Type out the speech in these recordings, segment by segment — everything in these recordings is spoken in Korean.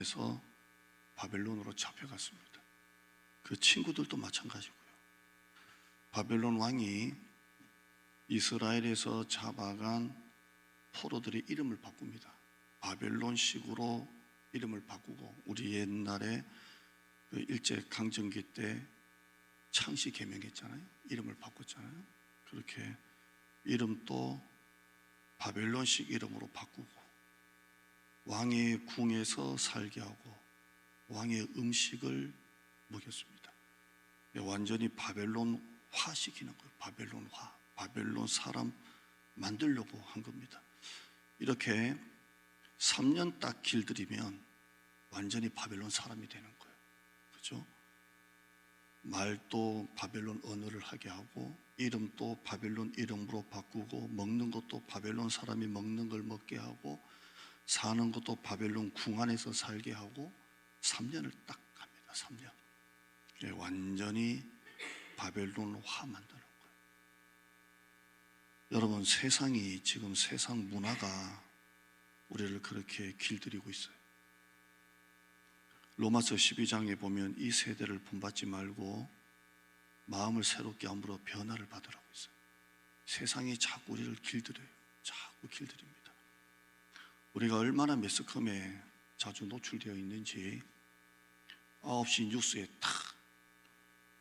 그래서 바벨론으로 잡혀갔습니다. 그 친구들도 마찬가지고요. 바벨론 왕이 이스라엘에서 잡아간 포로들의 이름을 바꿉니다. 바벨론식으로 이름을 바꾸고, 우리 옛날에 그 일제 강점기 때 창씨 개명했잖아요. 이름을 바꿨잖아요. 그렇게 이름도 바벨론식 이름으로 바꾸고, 왕의 궁에서 살게 하고 왕의 음식을 먹였습니다. 완전히 바벨론화 시키는 거예요. 바벨론화, 바벨론 사람 만들려고 한 겁니다. 이렇게 3년 딱 길들이면 완전히 바벨론 사람이 되는 거예요. 그렇죠? 말도 바벨론 언어를 하게 하고, 이름도 바벨론 이름으로 바꾸고, 먹는 것도 바벨론 사람이 먹는 걸 먹게 하고, 사는 것도 바벨론 궁 안에서 살게 하고, 3년을 딱 갑니다. 3년. 완전히 바벨론화 만드는 거예요. 여러분, 세상이 지금, 세상 문화가 우리를 그렇게 길들이고 있어요. 로마서 12장에 보면 이 세대를 본받지 말고 마음을 새롭게 함으로 변화를 받으라고 있어요. 세상이 자꾸 우리를 길들여요. 자꾸 길들입니다. 우리가 얼마나 매스컴에 자주 노출되어 있는지, 9시 뉴스에 탁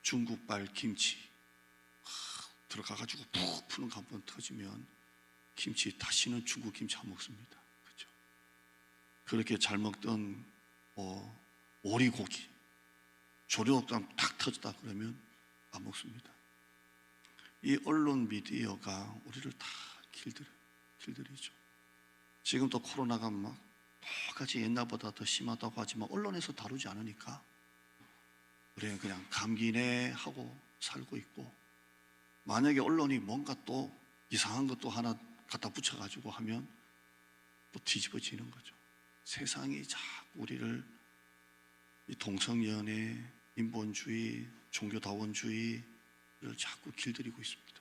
중국발 김치 들어가가지고 푹 푸는 거 한번 터지면 김치 다시는 중국 김치 안 먹습니다. 그렇죠? 그렇게 잘 먹던 오리고기 조류옥당 탁 터졌다 그러면 안 먹습니다. 이 언론 미디어가 우리를 다 길들이죠. 지금 또 코로나가 막 똑같이 옛날보다 더 심하다고 하지만 언론에서 다루지 않으니까 우리는 그냥 감기네 하고 살고 있고, 만약에 언론이 뭔가 또 이상한 것도 하나 갖다 붙여가지고 하면 또 뒤집어지는 거죠. 세상이 자꾸 우리를 이 동성연애, 인본주의, 종교다원주의를 자꾸 길들이고 있습니다.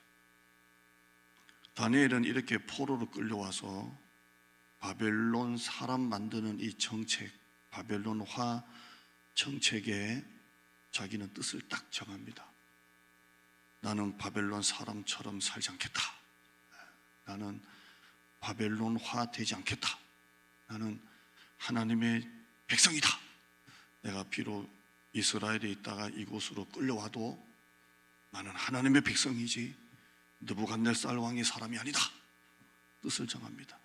다니엘은 이렇게 포로로 끌려와서 바벨론 사람 만드는 이 정책, 바벨론화 정책에 자기는 뜻을 딱 정합니다. 나는 바벨론 사람처럼 살지 않겠다. 나는 바벨론화 되지 않겠다. 나는 하나님의 백성이다. 내가 비록 이스라엘에 있다가 이곳으로 끌려와도 나는 하나님의 백성이지 느부갓네살 왕의 사람이 아니다. 뜻을 정합니다.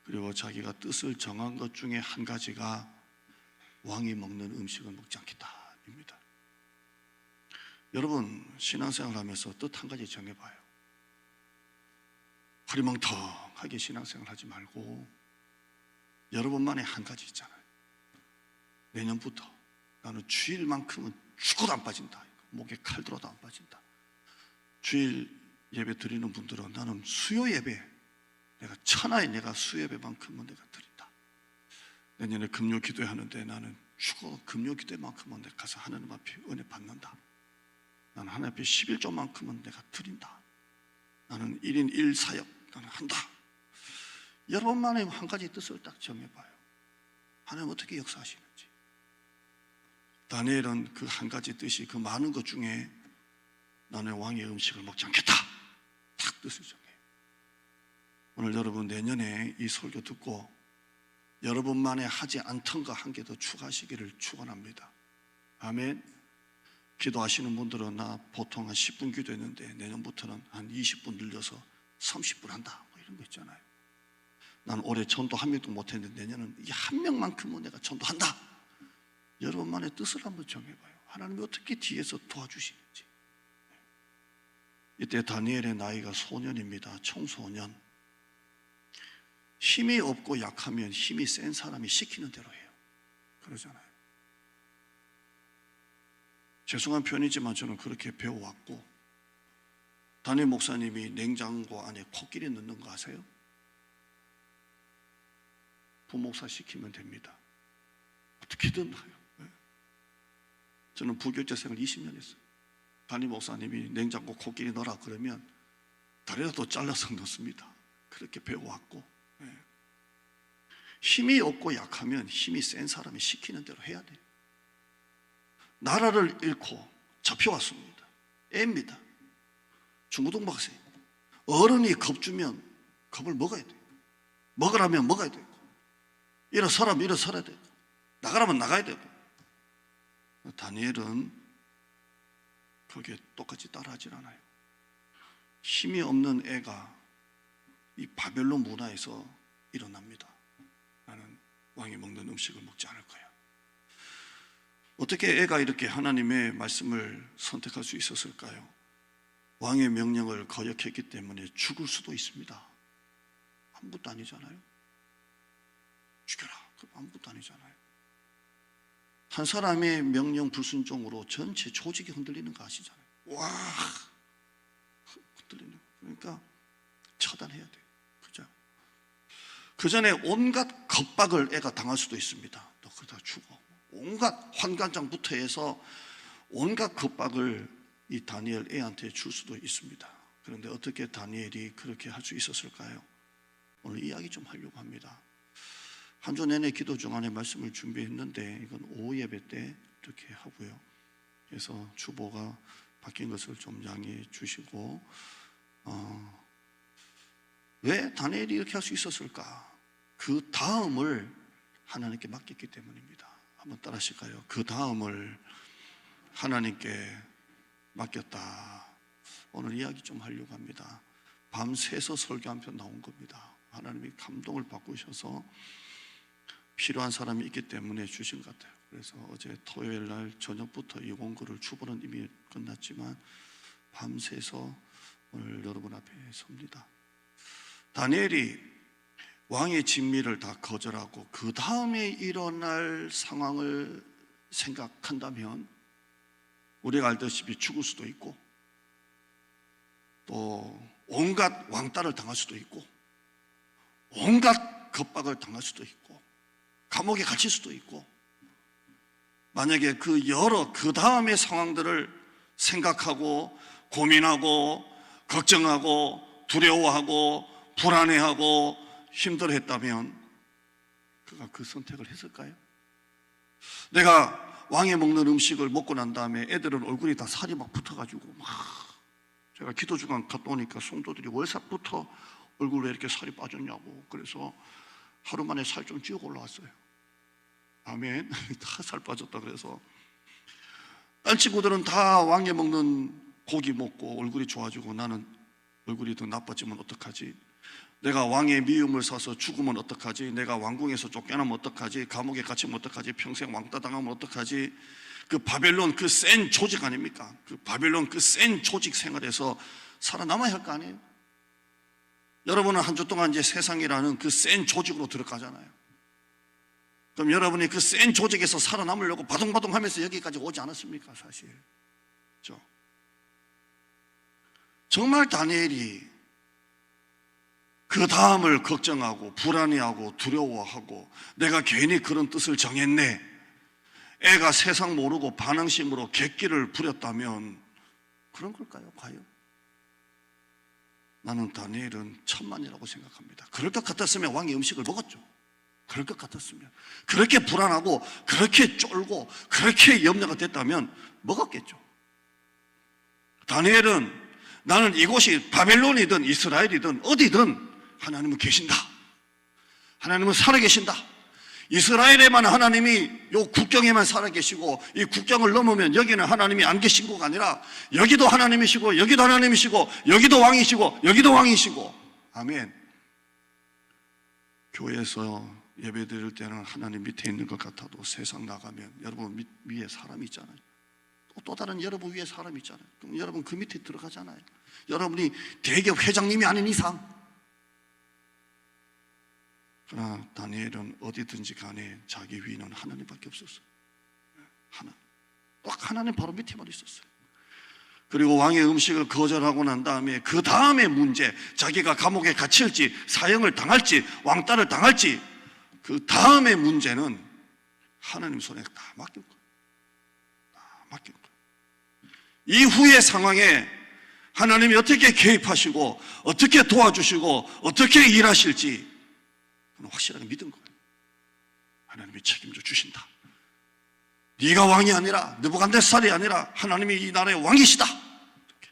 그리고 자기가 뜻을 정한 것 중에 한 가지가 왕이 먹는 음식을 먹지 않겠다입니다. 여러분, 신앙생활 하면서 뜻 한 가지 정해봐요. 흐리멍텅하게 신앙생활 하지 말고 여러분만의 한 가지 있잖아요. 내년부터 나는 주일만큼은 죽어도 안 빠진다. 목에 칼 들어도 안 빠진다. 주일 예배 드리는 분들은 나는 수요 예배, 내가 천하에 내가 수요 예배만큼은 내가 드린다. 내년에 금요 기도회 하는데 나는 죽어 금요 기도회만큼은 내가 가서 하나님 앞에 은혜 받는다. 나는 하나님 앞에 11조만큼은 내가 드린다. 나는 1인 1사역 나는 한다. 여러분만의 한 가지 뜻을 딱 정해봐요. 하나님 어떻게 역사하시는지. 다니엘은 그 한 가지 뜻이, 그 많은 것 중에 나는 왕의 음식을 먹지 않겠다. 딱 뜻을 정해요. 오늘 여러분, 내년에 이 설교 듣고 여러분만의 하지 않던 거 한 개 더 추가하시기를 축원합니다. 아멘. 기도하시는 분들은 나 보통 한 10분 기도했는데 내년부터는 한 20분 늘려서 30분 한다, 뭐 이런 거 있잖아요. 난 올해 전도 한 명도 못했는데 내년은 이 한 명만큼은 내가 전도한다. 여러분만의 뜻을 한번 정해봐요. 하나님이 어떻게 뒤에서 도와주시는지. 이때 다니엘의 나이가 소년입니다. 청소년. 힘이 없고 약하면 힘이 센 사람이 시키는 대로 해요. 그러잖아요. 죄송한 표현이지만 저는 그렇게 배워왔고, 담임 목사님이 냉장고 안에 코끼리 넣는 거 아세요? 부목사 시키면 됩니다. 어떻게든 해요. 저는 부교육자 생활 20년 했어요. 담임 목사님이 냉장고 코끼리 넣으라 그러면 다리라도 잘라서 넣습니다. 그렇게 배워왔고, 힘이 없고 약하면 힘이 센 사람이 시키는 대로 해야 돼요. 나라를 잃고 잡혀왔습니다. 애입니다. 중고등 박사님. 어른이 겁주면 겁을 먹어야 돼요. 먹으라면 먹어야 돼요. 일어서라면 일어서야 돼요. 나가라면 나가야 되고. 다니엘은 거기에 똑같이 따라하질 않아요. 힘이 없는 애가 이 바벨론 문화에서 일어납니다. 나는 왕이 먹는 음식을 먹지 않을 거야. 어떻게 애가 이렇게 하나님의 말씀을 선택할 수 있었을까요? 왕의 명령을 거역했기 때문에 죽을 수도 있습니다. 아무것도 아니잖아요. 죽여라. 아무것도 아니잖아요. 한 사람의 명령 불순종으로 전체 조직이 흔들리는 거 아시잖아요. 와, 흔들리는 거. 그러니까 처단해야 돼요. 그죠? 그 전에 온갖 겁박을 애가 당할 수도 있습니다. 너 그러다 죽어. 온갖 환관장부터 해서 온갖 겁박을 이 다니엘 애한테 줄 수도 있습니다. 그런데 어떻게 다니엘이 그렇게 할 수 있었을까요? 오늘 이야기 좀 하려고 합니다. 한 주 내내 기도 중간에 말씀을 준비했는데 이건 오후 예배 때 이렇게 하고요. 그래서 주보가 바뀐 것을 좀 양해해 주시고, 왜 다니엘이 이렇게 할 수 있었을까? 그 다음을 하나님께 맡겼기 때문입니다. 한번 따라 하실까요? 그 다음을 하나님께 맡겼다. 오늘 이야기 좀 하려고 합니다. 밤새서 설교 한 편 나온 겁니다. 하나님이 감동을 바꾸셔서 필요한 사람이 있기 때문에 주신 것 같아요. 그래서 어제 토요일 날 저녁부터 이 원고를 주보는 이미 끝났지만 밤새서 오늘 여러분 앞에 섭니다. 다니엘이 왕의 진미를 다 거절하고 그 다음에 일어날 상황을 생각한다면 우리가 알다시피 죽을 수도 있고 또 온갖 왕따를 당할 수도 있고 온갖 겁박을 당할 수도 있고 감옥에 갇힐 수도 있고, 만약에 그 다음의 상황들을 생각하고 고민하고 걱정하고 두려워하고 불안해하고 힘들어했다면 그가 그 선택을 했을까요? 내가 왕이 먹는 음식을 먹고 난 다음에 애들은 얼굴이 다 살이 막 붙어가지고 제가 기도 중간 갔다 오니까 성도들이 왜 살부터 얼굴에 이렇게 살이 빠졌냐고. 그래서 하루 만에 살 좀 찌우고 올라왔어요. 아멘. 다 살 빠졌다. 그래서 딴 친구들은 다 왕이 먹는 고기 먹고 얼굴이 좋아지고 나는 얼굴이 더 나빠지면 어떡하지? 내가 왕의 미움을 사서 죽으면 어떡하지? 내가 왕궁에서 쫓겨나면 어떡하지? 감옥에 갇히면 어떡하지? 평생 왕따 당하면 어떡하지? 그 바벨론 그 센 조직 아닙니까? 그 바벨론 그 센 조직 생활에서 살아남아야 할 거 아니에요? 여러분은 한 주 동안 이제 세상이라는 그 센 조직으로 들어가잖아요. 그럼 여러분이 그 센 조직에서 살아남으려고 바둥바둥 하면서 여기까지 오지 않았습니까? 사실. 그렇죠? 정말 다니엘이 그 다음을 걱정하고 불안해하고 두려워하고 내가 괜히 그런 뜻을 정했네, 애가 세상 모르고 반항심으로 객기를 부렸다면 그런 걸까요? 과연? 나는 다니엘은 천만이라고 생각합니다. 그럴 것 같았으면 왕이 음식을 먹었죠. 그럴 것 같았으면, 그렇게 불안하고 그렇게 쫄고 그렇게 염려가 됐다면 먹었겠죠. 다니엘은 나는 이곳이 바벨론이든 이스라엘이든 어디든 하나님은 계신다. 하나님은 살아계신다. 이스라엘에만 하나님이 요 국경에만 살아계시고 이 국경을 넘으면 여기는 하나님이 안 계신 곳가 아니라 여기도 하나님이시고 여기도 하나님이시고 여기도 왕이시고 여기도 왕이시고. 아멘. 교회에서 예배 드릴 때는 하나님 밑에 있는 것 같아도 세상 나가면 여러분 위에 사람이 있잖아요. 또 다른 여러분 위에 사람이 있잖아요. 그럼 여러분 그 밑에 들어가잖아요. 여러분이 대기업 회장님이 아닌 이상. 그러나 다니엘은 어디든지 간에 자기 위는 하나님밖에 없었어요. 딱 하나님 바로 밑에만 있었어요. 그리고 왕의 음식을 거절하고 난 다음에 그 다음의 문제, 자기가 감옥에 갇힐지 사형을 당할지 왕따를 당할지 그 다음의 문제는 하나님 손에 다 맡긴 거예요. 다 맡긴 거예요. 이후의 상황에 하나님이 어떻게 개입하시고 어떻게 도와주시고 어떻게 일하실지 확실하게 믿은 거예요. 하나님이 책임져 주신다. 네가 왕이 아니라, 느부갓네살이 아니라 하나님이 이 나라의 왕이시다. 이렇게.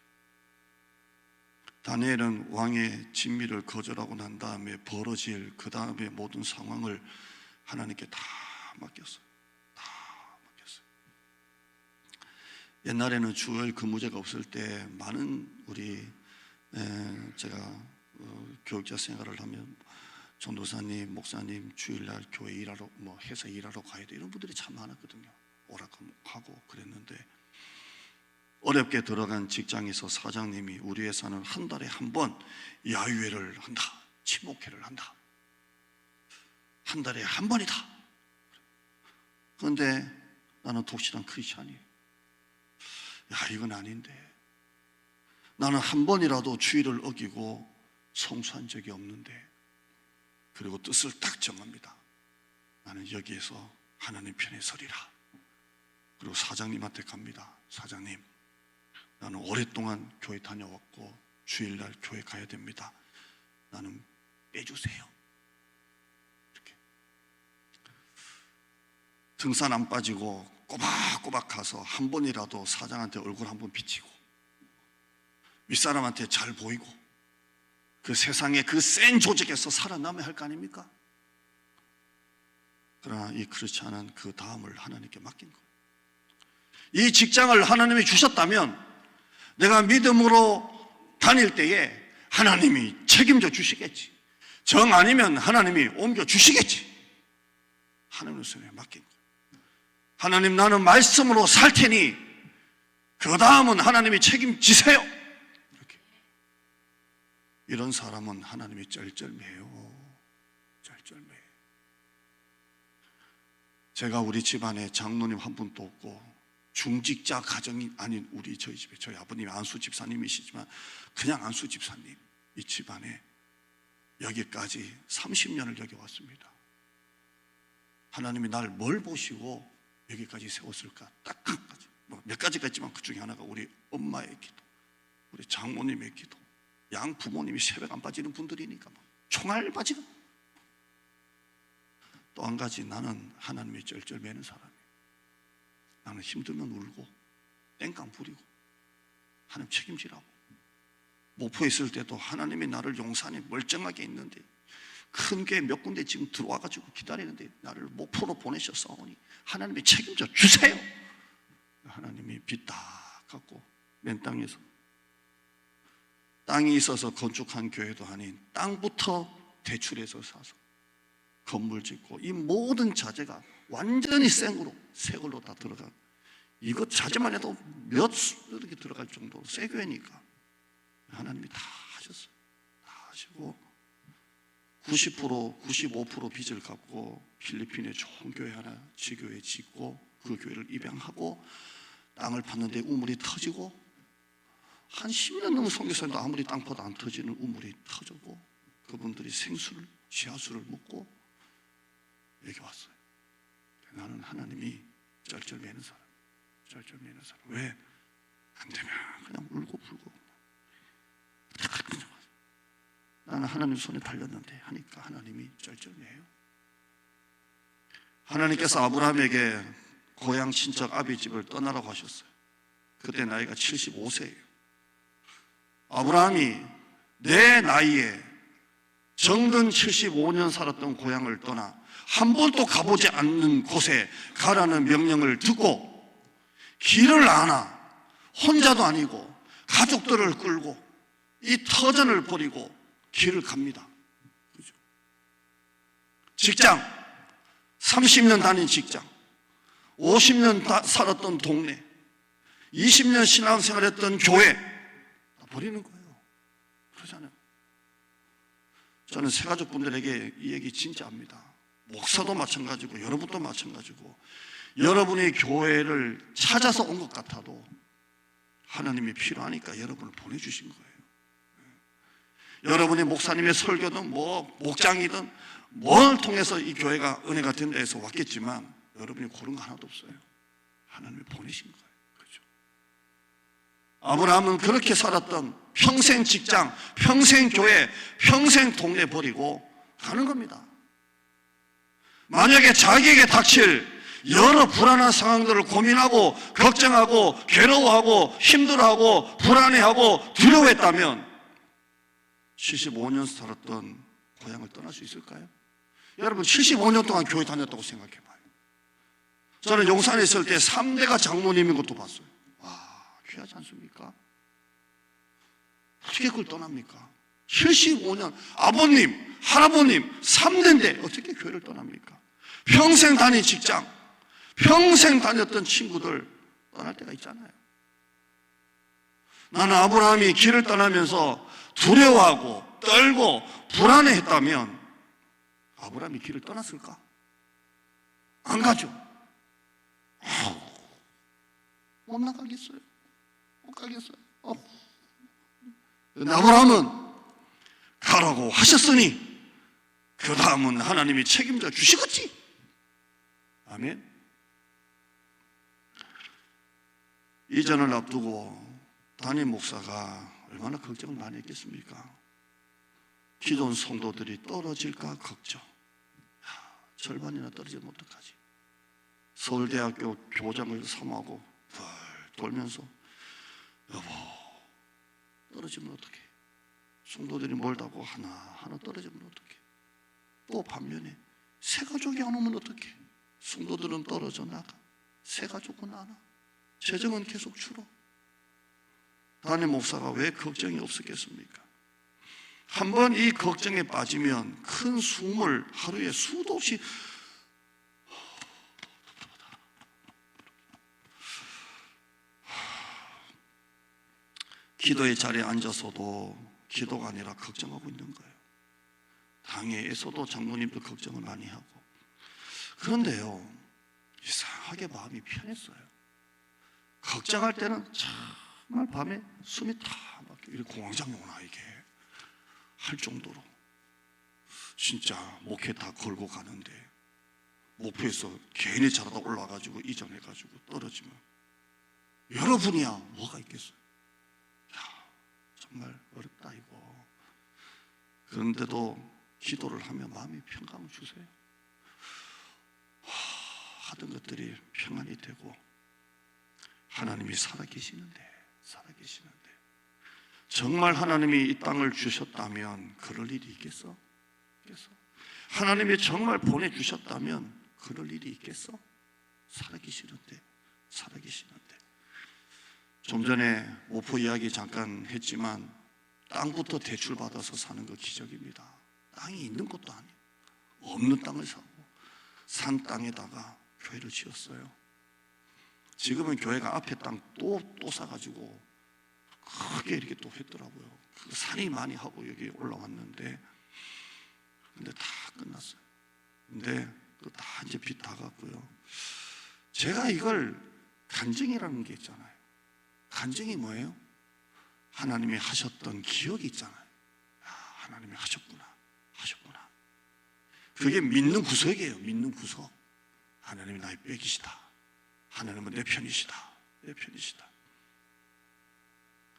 다니엘은 왕의 진미를 거절하고 난 다음에 벌어질 그 다음에 모든 상황을 하나님께 다 맡겼어요. 다 맡겼어요. 옛날에는 주일 근무제가 없을 때 많은 우리 제가 교육자 생활을 하면 전도사님, 목사님 주일날 교회 일하러 회사 일하러 가야 돼 이런 분들이 참 많았거든요. 오락하고 그랬는데 어렵게 들어간 직장에서 사장님이 우리 회사는 한 달에 한 번 야유회를 한다, 친목회를 한다. 한 달에 한 번이다. 그런데 나는 독실한 크리스찬이에요. 야, 이건 아닌데. 나는 한 번이라도 주의를 어기고 성수한 적이 없는데, 그리고 뜻을 딱 정합니다. 나는 여기에서 하나님 편에 서리라. 그리고 사장님한테 갑니다. 사장님, 나는 오랫동안 교회 다녀왔고 주일날 교회 가야 됩니다. 나는 빼주세요. 이렇게 등산 안 빠지고 꼬박꼬박 가서 한 번이라도 사장한테 얼굴 한 번 비치고 윗사람한테 잘 보이고 그 세상에 그 센 조직에서 살아남아야 할 거 아닙니까? 그러나 이 크리스찬은 그 다음을 하나님께 맡긴 거예요. 이 직장을 하나님이 주셨다면 내가 믿음으로 다닐 때에 하나님이 책임져 주시겠지. 정 아니면 하나님이 옮겨 주시겠지. 하나님의 손에 맡긴 거예요. 하나님, 나는 말씀으로 살 테니 그 다음은 하나님이 책임지세요. 이렇게. 이런 사람은 하나님이 쩔쩔매요. 쩔쩔매요. 제가 우리 집안에 장로님 한 분도 없고 중직자 가정이 아닌 저희 집에 저희 아버님이 안수 집사님이시지만 그냥 안수 집사님, 이 집안에 여기까지 30년을 여기 왔습니다. 하나님이 날 뭘 보시고 여기까지 세웠을까? 딱 한 가지, 몇 가지가 있지만 그 중에 하나가 우리 엄마의 기도, 우리 장모님의 기도, 양 부모님이 새벽 안 빠지는 분들이니까 총알 빠지고, 또 한 가지, 나는 하나님이 쩔쩔매는 사람이에요. 나는 힘들면 울고 땡깡 부리고 하나님 책임지라고. 목포에 있을 때도 하나님이 나를 용산에 멀쩡하게 있는데 큰 교회 몇 군데 지금 들어와가지고 기다리는데 나를 목포로 보내셨사오니 하나님이 책임져 주세요. 하나님이 빚 다 갚고 맨 땅에서, 땅이 있어서 건축한 교회도 아닌 땅부터 대출해서 사서 건물 짓고, 이 모든 자재가 완전히 새 걸로 다 들어가. 이것 자재만 해도 몇 이렇게 들어갈 정도로 새 교회니까 하나님이 다 하셨어요. 다 하시고 90%, 95% 빚을 갚고 필리핀에 좋은 교회 하나 지교회 짓고 그 교회를 입양하고 땅을 팠는데 우물이 터지고, 한 10년 넘은 선교사님도 아무리 땅 파도 안 터지는 우물이 터졌고, 그분들이 생수를, 지하수를 먹고 여기 왔어요. 나는 하나님이 쩔쩔매는 사람, 쩔쩔매는 사람. 왜? 안 되면 그냥 울고 불고. 나는 하나님 손에 달렸는데 하니까 하나님이 쩔쩔매요. 하나님께서 아브라함에게 고향 친척 아비 집을 떠나라고 하셨어요. 그때 나이가 75세예요. 아브라함이 내 나이에 정든 75년 살았던 고향을 떠나 한 번도 가보지 않는 곳에 가라는 명령을 듣고 길을 아나 혼자도 아니고 가족들을 끌고 이 터전을 버리고 길을 갑니다. 그죠? 직장, 30년 다닌 직장, 50년 살았던 동네, 20년 신앙생활했던 교회 다 버리는 거예요. 그러잖아요. 저는 새가족분들에게 이 얘기 진짜 합니다. 목사도 마찬가지고 여러분도 마찬가지고, 여러분의 교회를 찾아서 온 것 같아도 하나님이 필요하니까 여러분을 보내주신 거예요. 여러분이 목사님의 설교든 목장이든 뭘 통해서 이 교회가 은혜가 된다 해서 왔겠지만 여러분이 고른 거 하나도 없어요. 하나님이 보내신 거예요. 그렇죠? 아브라함은 그렇게 살았던 평생 직장, 평생 교회, 평생 동네 버리고 가는 겁니다. 만약에 자기에게 닥칠 여러 불안한 상황들을 고민하고 걱정하고 괴로워하고 힘들어하고 불안해하고 두려워했다면 75년 살았던 고향을 떠날 수 있을까요? 여러분 75년 동안 교회 다녔다고 생각해봐요. 저는 용산에 있을 때 3대가 장로님인 것도 봤어요. 와, 귀하지 않습니까? 어떻게 그걸 떠납니까? 75년 아버님, 할아버님 3대인데 어떻게 교회를 떠납니까? 평생 다닌 직장, 평생 다녔던 친구들 떠날 때가 있잖아요. 나는 아브라함이 길을 떠나면서 두려워하고 떨고 불안해했다면 아브라함이 길을 떠났을까? 안 가죠. 못 나가겠어요. 못 가겠어요. 아브라함은 가라고 하셨으니 그 다음은 하나님이 책임져 주시겠지. 아멘. 이전을 앞두고 담임 목사가 얼마나 걱정을 많이 했겠습니까? 기존 성도들이 떨어질까 걱정. 절반이나 떨어지면 어떡하지? 서울대학교 교장을 삼하고 돌면서 여보 떨어지면 어떡해? 성도들이 멀다고 하나 떨어지면 어떡해? 또 반면에 새 가족이 안 오면 어떡해? 성도들은 떨어져 나가. 새 가족은 안 와. 재정은 계속 줄어. 담임 목사가 왜 걱정이 없었겠습니까? 한번 이 걱정에 빠지면 큰 숨을 하루에 수도 없이 기도의 자리에 앉아서도 기도가 아니라 걱정하고 있는 거예요. 당회에서도 장로님도 걱정을 많이 하고. 그런데요, 이상하게 마음이 편했어요. 걱정할 때는 정말 밤에 숨이 다 막혀. 이렇게 공황장애 오나 이게 할 정도로 진짜 목회 다 걸고 가는데 목표에서 괜히 자라다 올라가지고 이전해가지고 떨어지면 여러분이야 뭐가 있겠어요? 야, 정말 어렵다 이거. 그런데도 기도를 하며 마음이 평강을 주세요. 하던 것들이 평안이 되고 하나님이 살아계시는데 정말 하나님이 이 땅을 주셨다면 그럴 일이 있겠어? 하나님이 정말 보내주셨다면 그럴 일이 있겠어? 살아계시는데 좀 전에 오포 이야기 잠깐 했지만 땅부터 대출받아서 사는 거 기적입니다. 땅이 있는 것도 아니에요. 없는 땅을 사고 산 땅에다가 교회를 지었어요. 지금은 교회가 앞에 땅 또 사가지고 크게 이렇게 또 했더라고요. 그 산이 많이 하고 여기 올라왔는데 근데 다 끝났어요. 근데 다 이제 빚 다 갚고요. 제가 이걸 간증이라는 게 있잖아요. 간증이 뭐예요? 하나님이 하셨던 기억이 있잖아요. 하나님이 하셨구나. 그게 믿는 구석이에요. 믿는 구석. 하나님이 나의 백이시다. 하나님은 내 편이시다.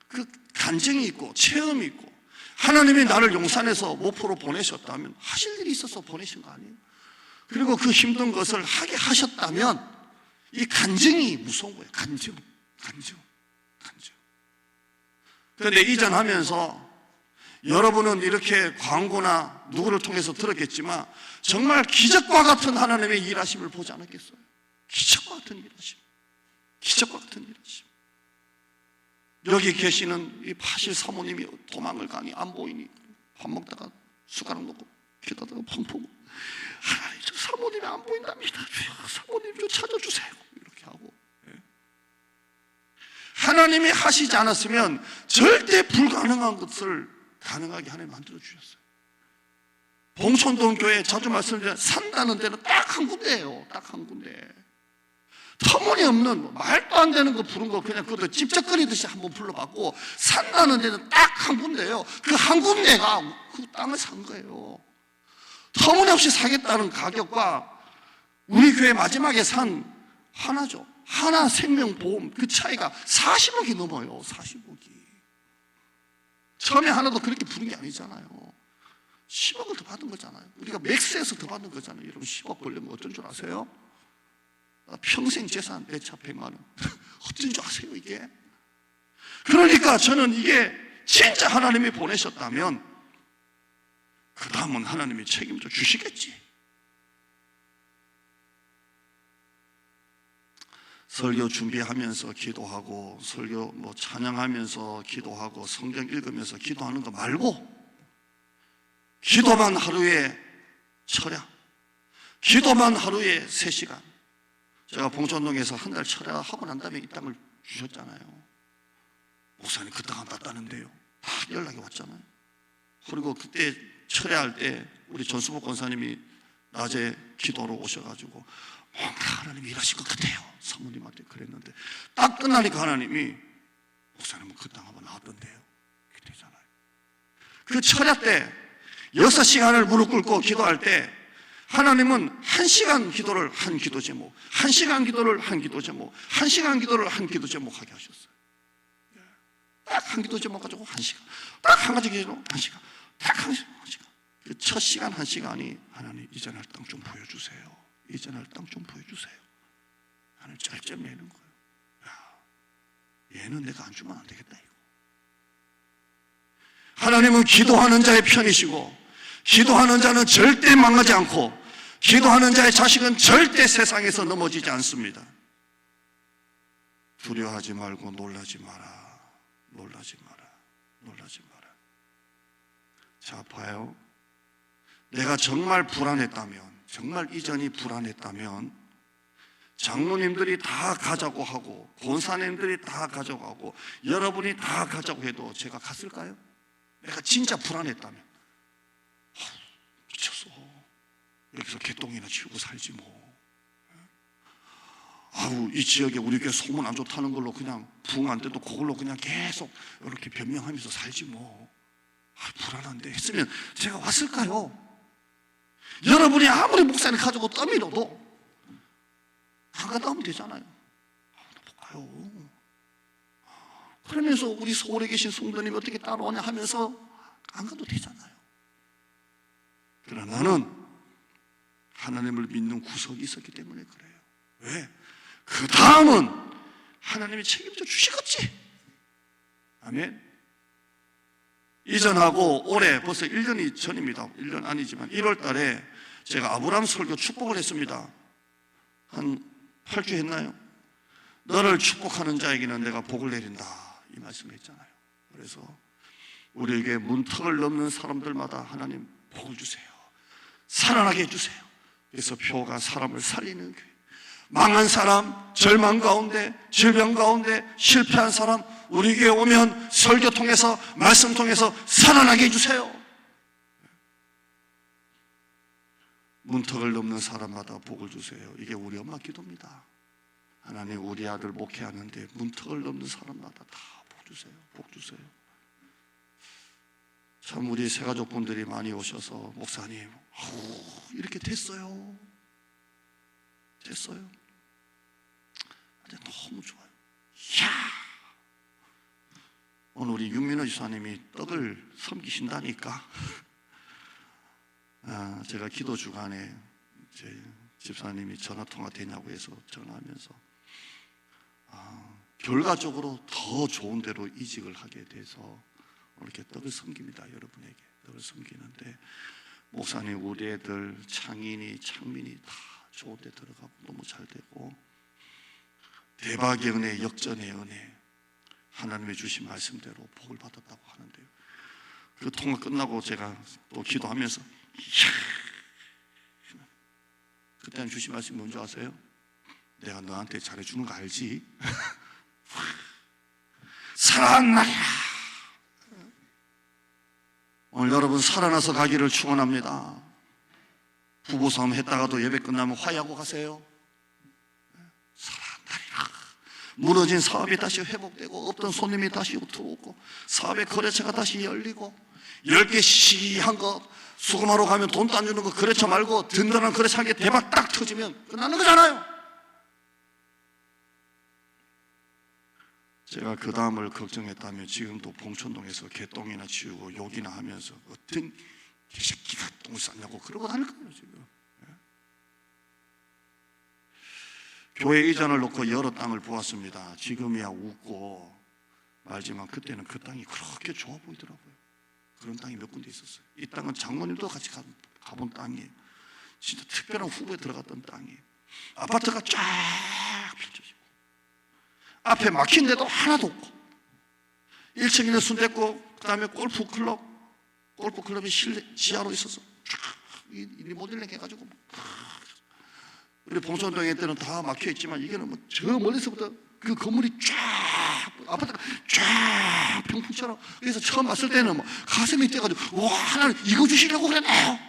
그 간증이 있고 체험이 있고 하나님이 나를 용산에서 모포로 보내셨다면 하실 일이 있어서 보내신 거 아니에요? 그리고 그 힘든 것을 하게 하셨다면 이 간증이 무서운 거예요. 간증. 그런데 이전하면서 여러분은 이렇게 광고나 누구를 통해서 들었겠지만 정말 기적과 같은 하나님의 일하심을 보지 않았겠어요? 기적과 같은 일하심. 여기 계시는 이 파실 사모님이 도망을 가니 안 보이니 밥 먹다가 숟가락 놓고 기다다가 펑펑 하나님 저 사모님이 안 보인답니다. 사모님 좀 찾아주세요. 이렇게 하고 하나님이 하시지 않았으면 절대 불가능한 것을 가능하게 하나님 만들어 주셨어요. 봉천동 교회 자주 말씀드리는 산다는 데는 딱 한 군데예요. 딱 한 군데. 터무니없는 말도 안 되는 거 부른 거 그냥 그것도 찝쩍거리듯이 한번 불러봤고 산다는 데는 딱 한 군데예요. 그 한 군데가 그 땅을 산 거예요. 터무니없이 사겠다는 가격과 우리 교회 마지막에 산 하나죠. 하나 생명보험 그 차이가 40억이 넘어요. 40억이. 처음에 하나도 그렇게 부른 게 아니잖아요. 10억을 더 받은 거잖아요. 우리가 맥스에서 더 받는 거잖아요. 여러분 10억 벌려면 어떤 줄 아세요? 평생 재산 내 차 100만 원. 어떤 줄 아세요 이게? 그러니까 저는 이게 진짜 하나님이 보내셨다면 그 다음은 하나님이 책임져 주시겠지. 설교 준비하면서 기도하고 설교 찬양하면서 기도하고 성경 읽으면서 기도하는 거 말고 기도만 하루에 철야, 기도만 하루에 3시간. 제가 봉천동에서 한 달 철야하고 난 다음에 이 땅을 주셨잖아요. 목사님 그 땅 안 받다는데요. 다 연락이 왔잖아요. 그리고 그때 철야할 때 우리 전수복 권사님이 낮에 기도로 오셔가지고 뭔가 하나님이 일하실 것 같아요. 사모님한테 그랬는데 딱 끝나니까 하나님이 목사님은 그 땅 한번 나왔던데요. 이렇게 되잖아요. 그 철야 때 6시간을 무릎 꿇고 기도할 때 하나님은 1시간 기도를 한 기도 제목, 1시간 기도를 한 기도 제목, 1시간 기도를 한 기도 제목 하게 하셨어요. 딱 한 기도 제목 가지고 1시간, 딱 한 가지 기도 1시간, 딱 한 시간. 그 첫 시간 1시간이 하나님 이제 날 땅 좀 보여주세요. 이제 날 땅 좀 보여주세요. 하나님 쩔쩔매는 거예요. 야, 얘는 내가 안 주면 안 되겠다 이거. 하나님은 기도하는 자의 편이시고 기도하는 자는 절대 망하지 않고 기도하는 자의 자식은 절대 세상에서 넘어지지 않습니다. 두려워하지 말고 놀라지 마라. 놀라지 마라. 놀라지 마라. 자, 봐요. 내가 정말 불안했다면, 정말 이전이 불안했다면 장로님들이 다 가자고 하고 권사님들이 다 가자고 하고 여러분이 다 가자고 해도 제가 갔을까요? 내가 진짜 불안했다면 미쳤어. 여기서 개똥이나 치우고 살지 뭐. 아우, 이 지역에 우리 교회 소문 안 좋다는 걸로 그냥 부흥 안 돼도 그걸로 그냥 계속 이렇게 변명하면서 살지 뭐. 불안한데 했으면 제가 왔을까요? 여러분이 아무리 목사님 가지고 떠밀어도 안 갔다 오면 되잖아요. 못 가요. 그러면서 우리 서울에 계신 성도님이 어떻게 따라오냐 하면서 안 가도 되잖아요. 그러나 나는 하나님을 믿는 구석이 있었기 때문에 그래요. 왜? 그 다음은 하나님이 책임져 주시겠지. 아멘. 이전하고 올해 벌써 1년이 전입니다. 1년 아니지만 1월 달에 제가 아브라함 설교 축복을 했습니다. 한 8주 했나요? 너를 축복하는 자에게는 내가 복을 내린다, 이 말씀을 했잖아요. 그래서 우리에게 문턱을 넘는 사람들마다 하나님 복을 주세요. 살아나게 해주세요. 그래서 표가 사람을 살리는 교회. 망한 사람, 절망 가운데, 질병 가운데 실패한 사람 우리 교회 오면 설교 통해서 말씀 통해서 살아나게 해주세요. 문턱을 넘는 사람마다 복을 주세요. 이게 우리 엄마 기도입니다. 하나님, 우리 아들 목회하는데 문턱을 넘는 사람마다 다 복 주세요. 복 주세요. 참 우리 새가족분들이 많이 오셔서 목사님 이렇게 됐어요. 됐어요. 너무 좋아요. 이야. 오늘 우리 윤민호 지사님이 떡을 섬기신다니까. 제가 기도 주간에 제 집사님이 전화통화 되냐고 해서 전화하면서 결과적으로 더 좋은 데로 이직을 하게 돼서 이렇게 떡을 섬깁니다. 여러분에게 떡을 섬기는데 목사님 우리 애들 창인이 창민이 다 좋은 데 들어가고 너무 잘 되고 대박의 은혜, 역전의 은혜, 하나님의 주신 말씀대로 복을 받았다고 하는데요. 그 통화 끝나고 제가 또 기도하면서 그때는 주신 말씀이 뭔지 아세요? 내가 너한테 잘해주는 거 알지? 살아나리라. 오늘 여러분 살아나서 가기를 축원합니다. 부부싸움 했다가도 예배 끝나면 화해하고 가세요. 살아나리라. 무너진 사업이 다시 회복되고 없던 손님이 다시 들어오고 사업의 거래처가 다시 열리고 10개 시한 거 수금하러 가면 돈도 안 주는 거 거래처 말고 든든한 거래처 한 개 대박 딱 터지면 끝나는 거잖아요. 제가 그 다음을 걱정했다면 지금도 봉천동에서 개똥이나 치우고 욕이나 하면서 어떤 개새끼가 똥을 쌌냐고 그러고 다닐 거예요 지금. 교회 이전을 놓고 여러 땅을 보았습니다. 지금이야 웃고 말지만 그때는 그 땅이 그렇게 좋아 보이더라고요. 그런 땅이 몇 군데 있었어요. 이 땅은 장모님도 같이 가본 땅이에요. 진짜 특별한 후보에 들어갔던 땅이에요. 아파트가 쫙 펼쳐지고 앞에 막힌 데도 하나도 없고 1층에는 순댓국, 그 다음에 골프클럽이 지하로 있어서 쫙 리모델링 해가지고 우리 봉선동에 때는 다 막혀 있지만 이게는 뭐 저 멀리서부터 그 건물이 쫙 아파트가 쫙 평풍처럼. 그래서 처음 봤을 때는 뭐 가슴이 뛰어가지고 와 하나님 이거 주시려고 그랬나요?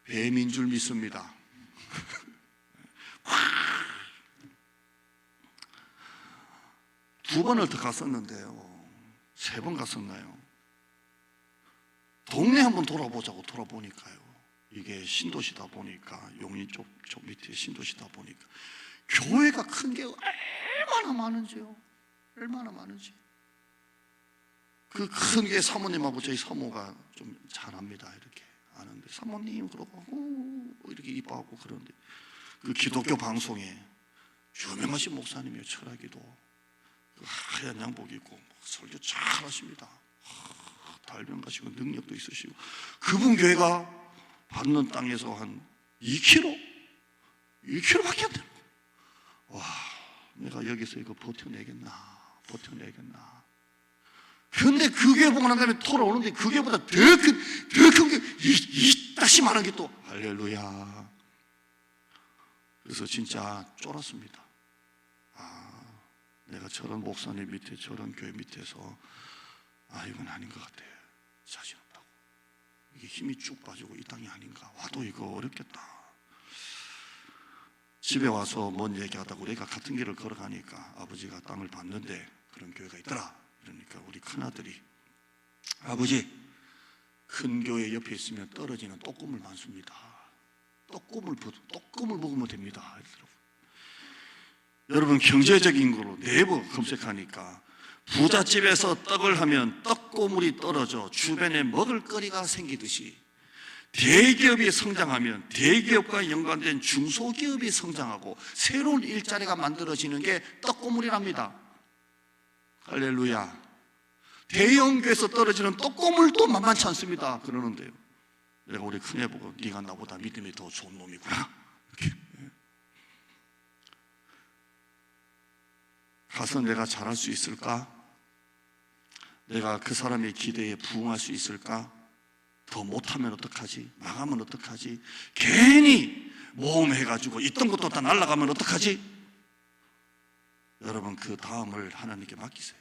뱀인 줄 믿습니다. 두 번을 더 갔었는데요. 3번 갔었나요? 동네 한번 돌아보니까요. 이게 신도시다 보니까 용인 쪽 밑에 신도시다 보니까 교회가 큰 게 얼마나 많은지요. 얼마나 많은지. 그 큰 게 사모님하고 저희 사모가 좀 잘합니다. 이렇게 아는데 사모님 그러고 이렇게 이뻐하고 그러는데 그 기독교 방송에 유명하신 목사님이에요. 철학기도 그 하얀 양복 입고 설교 잘 하십니다. 달변 가시고 능력도 있으시고 그분 교회가 받는 땅에서 한 2km밖에 안 돼요. 와, 내가 여기서 이거 버텨내겠나. 근데 그 교회 보고 난 다음에 돌아오는데 그 교회보다 더 큰 게 이따시 많은 게 또 할렐루야. 그래서 진짜 쫄았습니다. 내가 저런 목사님 밑에 저런 교회 밑에서 이건 아닌 것 같아. 자신 없다고. 이게 힘이 쭉 빠지고 이 땅이 아닌가. 와도 이거 어렵겠다. 집에 와서 뭔 얘기하다가 우리가 같은 길을 걸어가니까 아버지가 땅을 봤는데 그런 교회가 있더라. 그러니까 우리 큰아들이 아버지 큰 교회 옆에 있으면 떨어지는 떡국물 많습니다. 떡국물 먹으면 됩니다. 이러더라고요. 여러분 경제적인 거로 네이버 검색하니까 부잣집에서 떡을 하면 떡고물이 떨어져 주변에 먹을거리가 생기듯이 대기업이 성장하면 대기업과 연관된 중소기업이 성장하고 새로운 일자리가 만들어지는 게 떡고물이랍니다. 할렐루야. 대형교에서 떨어지는 떡고물도 만만치 않습니다. 그러는데요. 내가 우리 큰애 보고 네가 나보다 믿음이 더 좋은 놈이구나. 이렇게. 가서 내가 잘할 수 있을까? 내가 그 사람의 기대에 부응할 수 있을까? 더 못하면 어떡하지? 망하면 어떡하지? 괜히 모험해가지고 있던 것도 다 날아가면 어떡하지? 여러분 그 다음을 하나님께 맡기세요.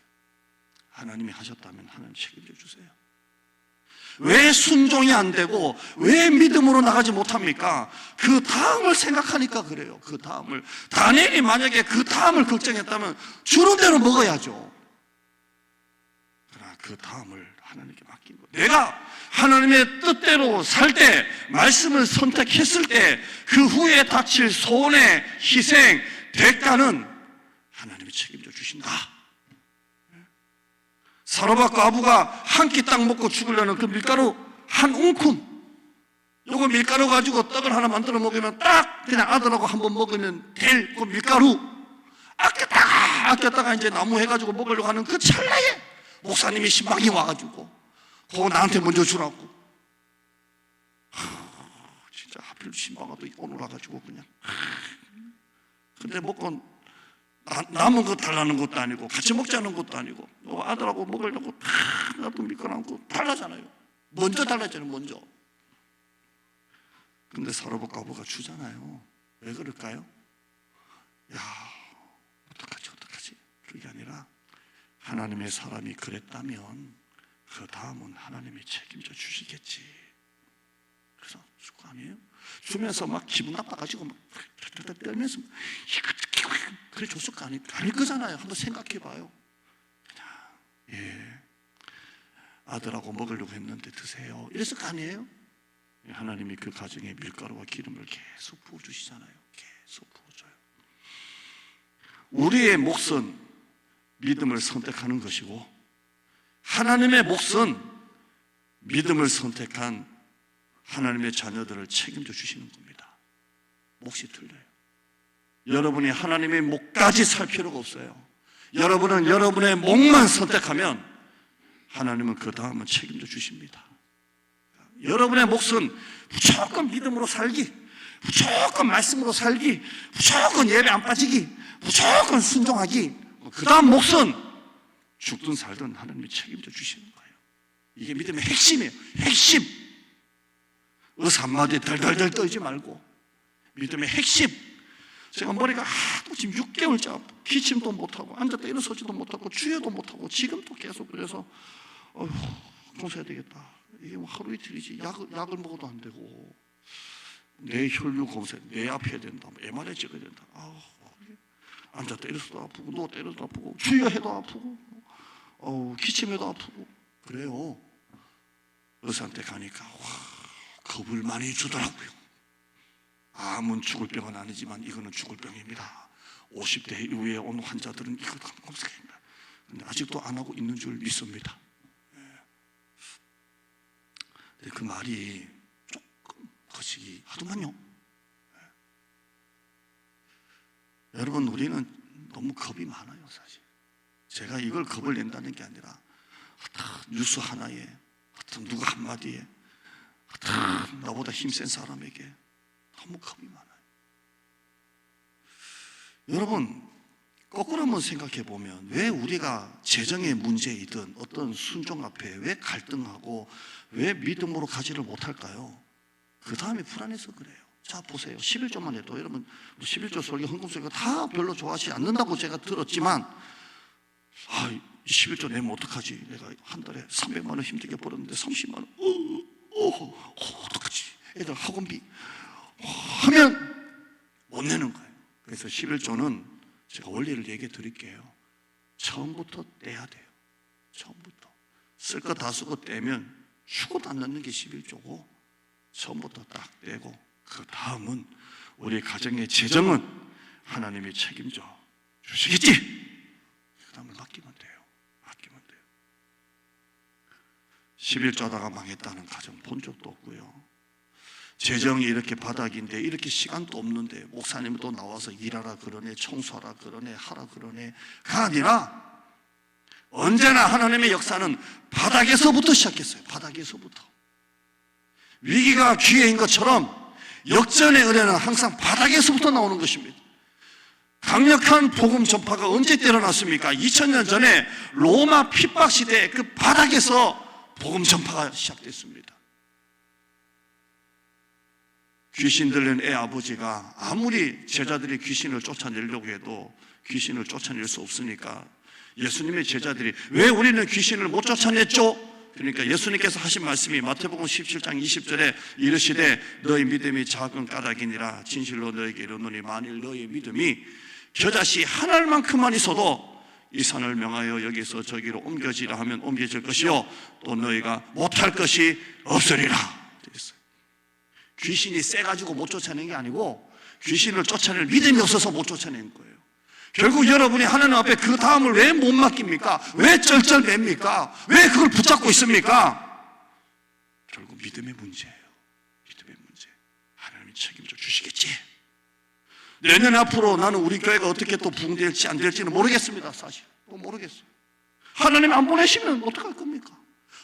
하나님이 하셨다면 하나님 책임져 주세요. 왜 순종이 안 되고 왜 믿음으로 나가지 못합니까? 그 다음을 생각하니까 그래요. 그 다음을. 다니엘이 만약에 그 다음을 걱정했다면 주는 대로 먹어야죠. 그러나 그 다음을 하나님께 맡긴 거예요. 내가 하나님의 뜻대로 살 때, 말씀을 선택했을 때 그 후에 닥칠 손해, 희생, 대가는 하나님이 책임져 주신다. 사로잡고 아부가 한 끼 딱 먹고 죽으려는 그 밀가루 한 움큼, 요거 밀가루 가지고 떡을 하나 만들어 먹으면 딱 그냥 아들하고 한번 먹으면 될 그 밀가루 아꼈다가 이제 나무 해가지고 먹으려고 하는 그 찰나에 목사님이 신방이 와가지고 그거 나한테 먼저 주라고. 진짜 하필 신방아 또 오늘 와가지고 그냥. 근데 먹고 남은 거 달라는 것도 아니고 같이 먹자는 것도 아니고 아들하고 먹으려고 나도 밀가루 달라잖아요. 먼저 달라잖아요. 먼저. 근데 사로잡고 아부가 주잖아요. 왜 그럴까요? 야, 어떡하지? 그게 아니라 하나님의 사람이 그랬다면 그 다음은 하나님이 책임져 주시겠지. 그래서 줄 거 아니에요? 주면서 막 기분 나빠가지고 막 떨면서 그래 줬을 거 아닐 거잖아요. 한번 생각해 봐요. 예, 아들하고 먹으려고 했는데 드세요. 이랬을 거 아니에요? 하나님이 그 가정에 밀가루와 기름을 계속 부어주시잖아요. 계속 부어줘요. 우리의 몫은 믿음을 선택하는 것이고 하나님의 몫은 믿음을 선택한 하나님의 자녀들을 책임져 주시는 겁니다. 몫이 틀려요. 여러분이 하나님의 목까지 살 필요가 없어요. 여러분은 여러분의 목만 선택하면 하나님은 그 다음은 책임져 주십니다. 여러분의 몫은 무조건 믿음으로 살기, 무조건 말씀으로 살기, 무조건 예배 안 빠지기, 무조건 순종하기, 그 다음 몫은 죽든 살든 하나님이 책임져 주시는 거예요. 이게 믿음의 핵심이에요. 핵심. 의사 한마디에 덜덜덜 떨지 말고 믿음의 핵심. 제가 머리가 하도 지금 6개월째 기침도 못하고 앉았다 일어서지도 못하고 주여도 못하고 지금도 계속 그래서 검사해야 되겠다. 이게 뭐 하루 이틀이지 약을 먹어도 안 되고 내 혈류 검사 내 앞에 해야 된다. MRI 찍어야 된다. 앉았다 일어서도 아프고 누웠다 일어서도 아프고 주여해도 아프고 기침해도 아프고 그래요. 의사한테 가니까 겁을 많이 주더라고요. 암은 죽을 병은 아니지만 이거는 죽을 병입니다. 50대 이후에 온 환자들은 이거 검색입니다. 근데 아직도 안 하고 있는 줄 믿습니다. 근데 그 말이 조금 거시기 하더만요. 여러분, 우리는 너무 겁이 많아요, 사실. 제가 이걸 겁을 낸다는 게 아니라 뉴스 하나에 누가 한마디에 나보다 힘센 사람에게 너무 겁이 많아요. 여러분, 거꾸로 한번 생각해 보면 왜 우리가 재정의 문제이든 어떤 순종 앞에 왜 갈등하고 왜 믿음으로 가지를 못할까요? 그 다음에 불안해서 그래요. 자, 보세요. 11조만 해도 여러분 11조 설교, 헌금 설교 다 별로 좋아하지 않는다고 제가 들었지만 11조 내면 어떡하지? 내가 한 달에 300만 원 힘들게 벌었는데 30만 원 어떡하지? 애들 학원비 하면 못 내는 거예요. 그래서 11조는 제가 원리를 얘기해 드릴게요. 처음부터 떼야 돼요. 처음부터 쓸 거 다 쓰고 떼면 휴고도 안 넣는 게 11조고 처음부터 딱 떼고 그 다음은 우리 가정의 재정은 하나님이 책임져 주시겠지? 그 다음을 맡기면 돼요. 11조 하다가 망했다는 가정 본 적도 없고요. 재정이 이렇게 바닥인데 이렇게 시간도 없는데 목사님도 나와서 일하라 그러네, 청소하라 그러네, 하라 그러네가 아니라 언제나 하나님의 역사는 바닥에서부터 시작했어요. 바닥에서부터. 위기가 기회인 것처럼 역전의 은혜는 항상 바닥에서부터 나오는 것입니다. 강력한 복음 전파가 언제 일어났습니까? 2000년 전에 로마 핍박 시대에 그 바닥에서 복음 전파가 시작됐습니다. 귀신 들린 애 아버지가 아무리 제자들이 귀신을 쫓아내려고 해도 귀신을 쫓아낼 수 없으니까 예수님의 제자들이 왜 우리는 귀신을 못 쫓아냈죠? 그러니까 예수님께서 하신 말씀이 마태복음 17장 20절에 이르시되 너희 믿음이 작은 까닭이니라 진실로 너에게 이르노니 만일 너희 믿음이 겨자씨 한 알만큼만 있어도 이 산을 명하여 여기서 저기로 옮겨지라 하면 옮겨질 것이요 또 너희가 못할 것이 없으리라. 귀신이 세가지고 못 쫓아낸 게 아니고 귀신을 쫓아낼 믿음이 없어서 못 쫓아낸 거예요. 결국 여러분이 하나님 앞에 그 다음을 왜 못 맡깁니까? 왜 쩔쩔맵니까? 왜 그걸 붙잡고 있습니까? 결국 믿음의 문제예요. 믿음의 문제. 하나님이 책임져 주시겠지. 내년 앞으로 나는 우리 교회가 어떻게 또 부흥될지 안 될지는 모르겠습니다. 사실 모르겠어요. 하나님 안 보내시면 어떡할 겁니까?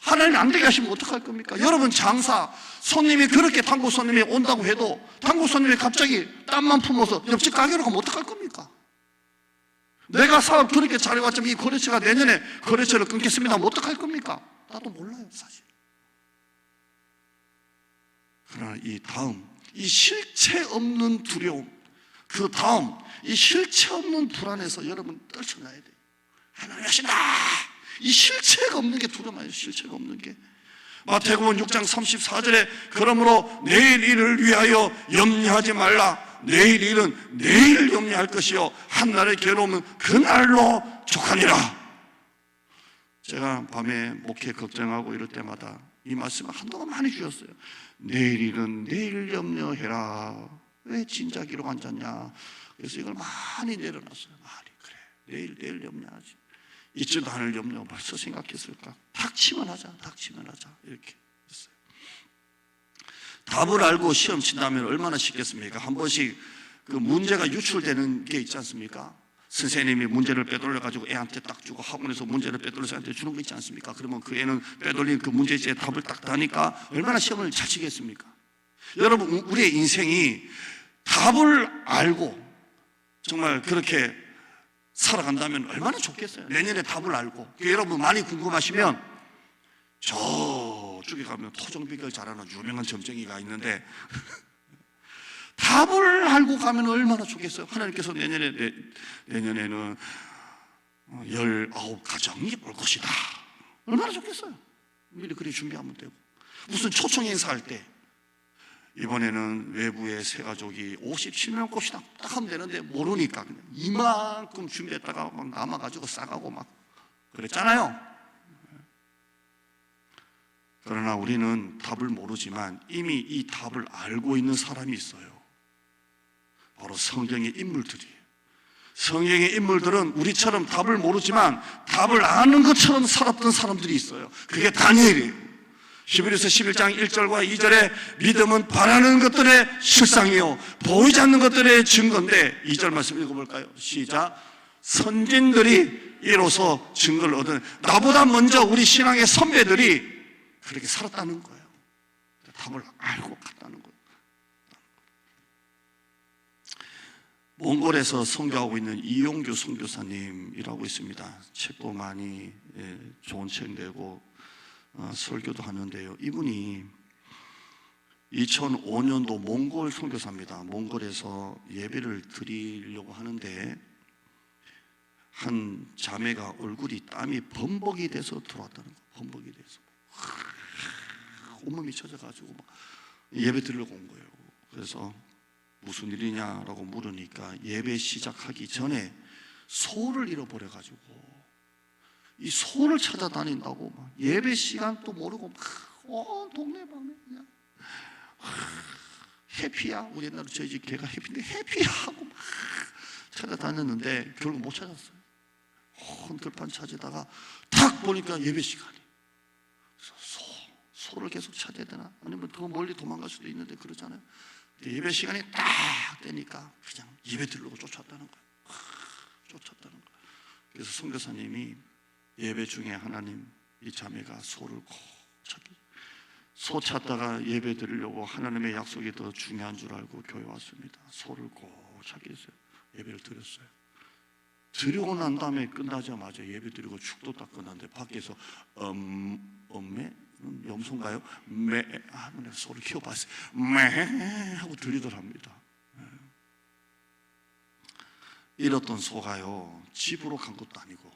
하나님 안 되게 하시면 어떡할 겁니까? 여러분 장사 손님이 그렇게 단골 손님이 온다고 해도 단골 손님이 갑자기 땀만 품어서 옆집 가게로 가면 어떡할 겁니까? 내가 사업 그렇게 잘해왔지만 이 거래처가 내년에 거래처를 끊겠습니다 하면 어떡할 겁니까? 나도 몰라요 사실. 그러나 이 다음 이 실체 없는 두려움 그 다음 이 실체 없는 불안에서 여러분 떨쳐나야 돼요. 하나님 하신다. 이 실체가 없는 게 두려워요. 실체가 없는 게. 마태복음 6장 34절에 그러므로 내일 일을 위하여 염려하지 말라. 내일 일은 내일 염려할 것이요 한날의 괴로움은 그날로 족하니라. 제가 밤에 목회 걱정하고 이럴 때마다 이 말씀을 한동안 많이 주셨어요. 내일 일은 내일 염려해라. 왜 진짜기로 앉았냐. 그래서 이걸 많이 내려놨어요. 많이. 그래 내일 염려하지. 있지도 않을 염려 벌써 생각했을까? 닥치면 하자 이렇게. 답을 알고 시험 친다면 얼마나 쉽겠습니까? 한 번씩 그 문제가 유출되는 게 있지 않습니까? 선생님이 문제를 빼돌려 가지고 애한테 딱 주고 학원에서 문제를 빼돌려서 애한테 주는 거 있지 않습니까? 그러면 그 애는 빼돌린 그 문제지에 답을 딱 다니까 얼마나 시험을 잘 치겠습니까? 여러분, 우리의 인생이 답을 알고 정말 그렇게 살아간다면 얼마나 좋겠어요. 내년에 답을 알고. 여러분 많이 궁금하시면 저쪽에 가면 토종비결 잘하는 유명한 점쟁이가 있는데 답을 알고 가면 얼마나 좋겠어요. 하나님께서 내년에는 19가정이 올 것이다. 얼마나 좋겠어요. 미리 그리 준비하면 되고. 무슨 초청 행사할 때 이번에는 외부의 세 가족이 57명 곱시다 딱 하면 되는데 모르니까 그냥 이만큼 준비했다가 막 남아가지고 싸가고 막 그랬잖아요. 그러나 우리는 답을 모르지만 이미 이 답을 알고 있는 사람이 있어요. 바로 성경의 인물들이에요. 성경의 인물들은 우리처럼 답을 모르지만 답을 아는 것처럼 살았던 사람들이 있어요. 그게 다니엘이에요. 히브리서 11장 1절과 2절에 믿음은 바라는 것들의 실상이요 보이지 않는 것들의 증거인데 2절 말씀 읽어볼까요? 시작. 선진들이 이로써 증거를 얻은, 나보다 먼저 우리 신앙의 선배들이 그렇게 살았다는 거예요. 답을 알고 갔다는 거예요. 몽골에서 선교하고 있는 이용규 선교사님이라고 있습니다. 책도 많이 좋은 책 내고 설교도 하는데요. 이분이 2005년도 몽골 선교사입니다. 몽골에서 예배를 드리려고 하는데 한 자매가 얼굴이 땀이 범벅이 돼서 들어왔다는 거예요. 범벅이 돼서 온몸이 젖어가지고 막 예배 드리려고 온 거예요. 그래서 무슨 일이냐라고 물으니까 예배 시작하기 전에 소를 잃어버려가지고 이 소를 찾아다닌다고 막 예배 시간도 모르고 막 온 동네방네 그냥 해피야. 우리 옛날에 저희 집 개가 해피인데 해피야 하고 막 찾아다녔는데 결국 못 찾았어요. 들판 찾으다가 탁 보니까 예배 시간이. 소를 계속 찾아야 되나? 아니면 더 멀리 도망갈 수도 있는데 그러잖아요. 예배 시간이 딱 되니까 그냥 예배 드리려고 쫓았다는 거예요. 쫓았다는 거예요. 그래서 선교사님이 예배 중에 하나님, 이 자매가 소를 꼭 찾기, 소 찾다가 예배 드리려고 하나님의 약속이 더 중요한 줄 알고 교회 왔습니다. 소를 꼭 찾기 위해서 예배를 드렸어요. 드리고 난 다음에 끝나자마자 예배 드리고 축도 딱 끝났는데 밖에서 엄매? 염소인가요? 매 하는 소리 키워봤어요. 매 하고 들리더랍니다. 잃었던 소가요 집으로 간 것도 아니고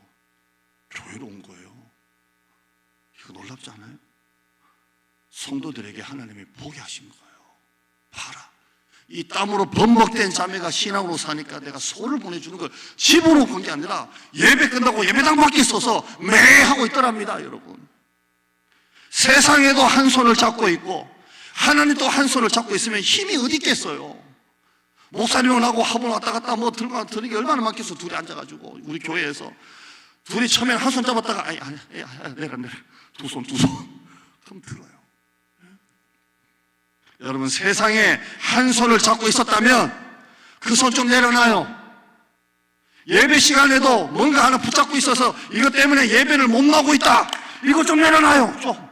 교회로 온 거예요. 이거 놀랍지 않아요? 성도들에게 하나님이 보게 하신 거예요. 봐라, 이 땀으로 범벅된 자매가 신앙으로 사니까 내가 소를 보내주는 걸 집으로 본 게 아니라 예배 끝나고 예배당 밖에 있어서 매 하고 있더랍니다. 여러분, 세상에도 한 손을 잡고 있고 하나님도 한 손을 잡고 있으면 힘이 어디 있겠어요. 목사님하고 화분 왔다 갔다 뭐 들고 드는 게 얼마나 많겠어. 둘이 앉아가지고 우리 교회에서 둘이 처음엔 한 손 잡았다가 내려 두 손 그럼 들어요. 여러분, 세상에 한 손을 잡고 있었다면 그 손 좀 내려놔요. 예배 시간에도 뭔가 하나 붙잡고 있어서 이것 때문에 예배를 못 나오고 있다, 이거 좀 내려놔요. 좀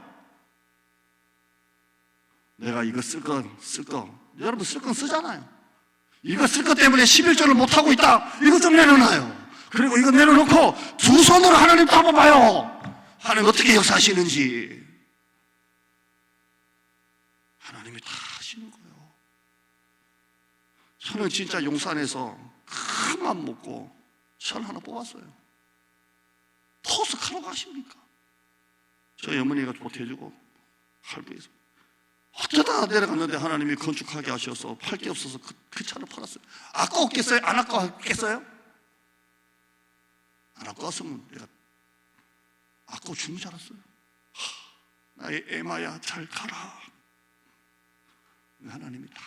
내가 이거 쓸 거 여러분 쓸 건 쓰잖아요. 이거 쓸 것 때문에 11조를 못하고 있다, 이거 좀 내려놔요. 그리고 이거 내려놓고 두 손으로 하나님 잡아봐요. 하나님 어떻게 역사하시는지. 하나님이 다 하시는 거예요. 저는 진짜 용산에서 큰 맘 먹고 철 하나 뽑았어요. 토스카로 가십니까? 저희 어머니가 보태주고 할부해서 어쩌다 내려갔는데 하나님이 건축하게 하셔서 팔 게 없어서 그 차를 팔았어요. 아까웠겠어요? 안 아까웠겠어요? 안 아까웠으면 내가 아까워 죽는 줄 알았어요. 나의 에마야 잘 가라. 하나님이 다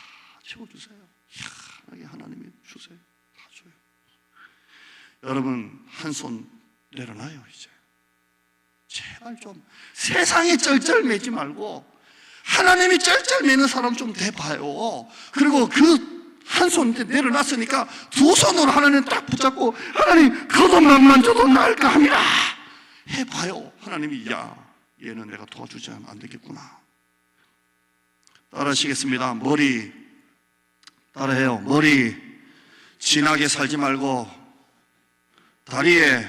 채워주세요. 희한하게 하나님이 주세요. 다 줘요. 여러분, 한 손 내려놔요. 이제 제발 좀 세상에 쩔쩔매지 말고 하나님이 쩔쩔 매는 사람 좀 대봐요. 그리고 그 한 손 내려놨으니까 두 손으로 하나님 딱 붙잡고 하나님 겉옷만 줘도 나을까 합니다 해봐요. 하나님이 야 얘는 내가 도와주지 않으면 안 되겠구나. 따라하시겠습니다. 머리 따라해요. 머리 진하게 살지 말고 다리에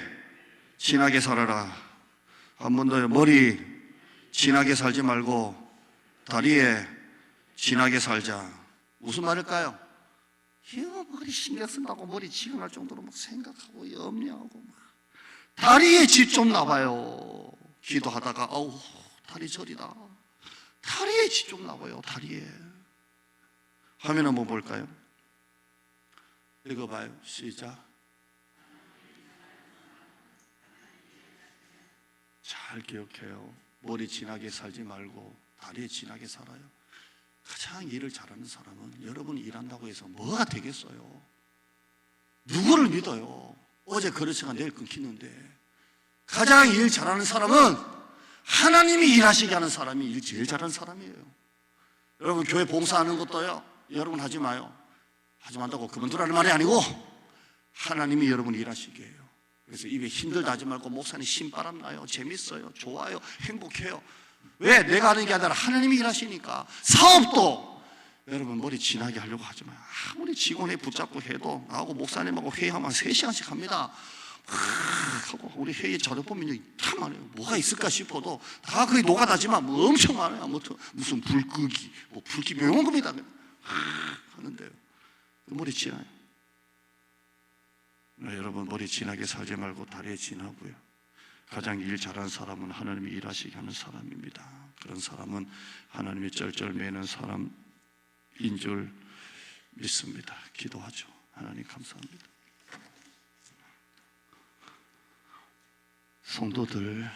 진하게 살아라. 한 번 더요. 머리 진하게 살지 말고 다리에 진하게 살자. 무슨 말일까요? 이거 머리 신경 쓴다고 머리 지근할 정도로 막 생각하고 염려하고 막 다리에 집 좀 놔봐요. 기도하다가 아우 다리 저리다. 다리에 집 좀 놔봐요. 다리에. 화면 한번 볼까요? 읽어봐요. 시작. 잘 기억해요. 머리 진하게 살지 말고 다리에 진하게 살아요. 가장 일을 잘하는 사람은 여러분이 일한다고 해서 뭐가 되겠어요? 누구를 믿어요? 어제 그렇지가 내일 끊기는데. 가장 일 잘하는 사람은 하나님이 일하시게 하는 사람이 일 제일 잘하는 사람이에요. 여러분 교회 봉사하는 것도요, 여러분 하지 마요. 하지 말라고 그만두라는 말이 아니고 하나님이 여러분 일하시게 해요. 그래서 입에 힘들다 하지 말고 목사님 신바람 나요. 재밌어요. 좋아요. 행복해요. 왜? 내가 하는 게 아니라 하나님이 일하시니까. 사업도 여러분 머리 진하게 하려고 하지 마요. 아무리 직원에 붙잡고 해도 나하고 목사님하고 회의하면 3시간씩 합니다. 하고 우리 회의 자료 보면 참 많아요. 뭐가 있을까 싶어도 다 거의 노가다지만 뭐 엄청 많아요. 아무튼 무슨 불 끄기, 뭐 불기 명한 겁니다. 하는데요. 머리 진하요. 네, 여러분 머리 진하게 살지 말고 다리에 진하고요. 가장 일 잘하는 사람은 하나님이 일하시게 하는 사람입니다. 그런 사람은 하나님이 쩔쩔 매는 사람인 줄 믿습니다. 기도하죠. 하나님 감사합니다. 성도들